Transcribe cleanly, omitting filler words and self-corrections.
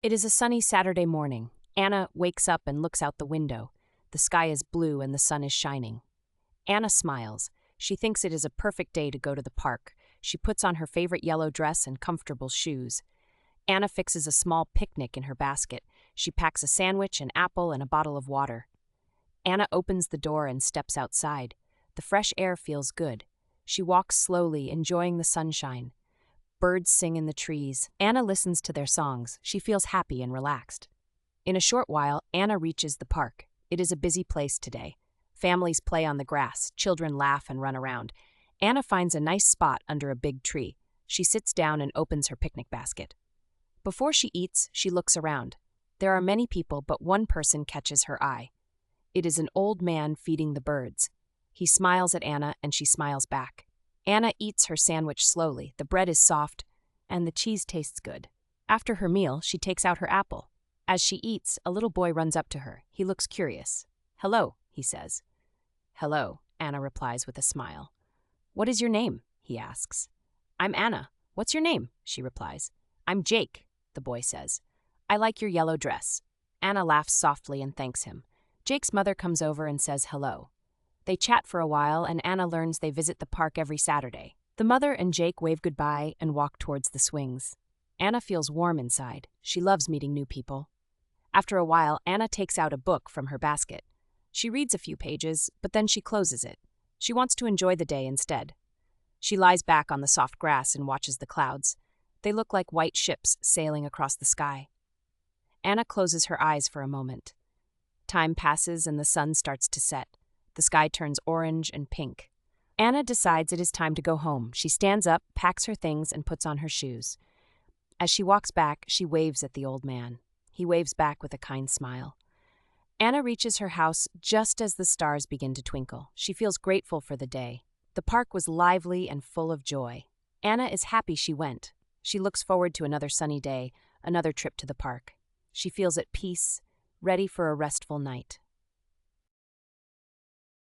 It is a sunny Saturday morning. Anna wakes up and looks out the window. The sky is blue and the sun is shining. Anna smiles. She thinks it is a perfect day to go to the park. She puts on her favorite yellow dress and comfortable shoes. Anna fixes a small picnic in her basket. She packs a sandwich, an apple, and a bottle of water. Anna opens the door and steps outside. The fresh air feels good. She walks slowly, enjoying the sunshine. Birds sing in the trees. Anna listens to their songs. She feels happy and relaxed. In a short while, Anna reaches the park. It is a busy place today. Families play on the grass. Children laugh and run around. Anna finds a nice spot under a big tree. She sits down and opens her picnic basket. Before she eats, she looks around. There are many people, but one person catches her eye. It is an old man feeding the birds. He smiles at Anna and she smiles back. Anna eats her sandwich slowly. The bread is soft and the cheese tastes good. After her meal, she takes out her apple. As she eats, a little boy runs up to her. He looks curious. "Hello," he says. "Hello," Anna replies with a smile. "What is your name?" he asks. "I'm Anna. What's your name?" she replies. "I'm Jake," the boy says. "I like your yellow dress." Anna laughs softly and thanks him. Jake's mother comes over and says hello. They chat for a while, and Anna learns they visit the park every Saturday. The mother and Jake wave goodbye and walk towards the swings. Anna feels warm inside. She loves meeting new people. After a while, Anna takes out a book from her basket. She reads a few pages, but then she closes it. She wants to enjoy the day instead. She lies back on the soft grass and watches the clouds. They look like white ships sailing across the sky. Anna closes her eyes for a moment. Time passes and the sun starts to set. The sky turns orange and pink. Anna decides it is time to go home. She stands up, packs her things, and puts on her shoes. As she walks back, she waves at the old man. He waves back with a kind smile. Anna reaches her house just as the stars begin to twinkle. She feels grateful for the day. The park was lively and full of joy. Anna is happy she went. She looks forward to another sunny day, another trip to the park. She feels at peace, ready for a restful night.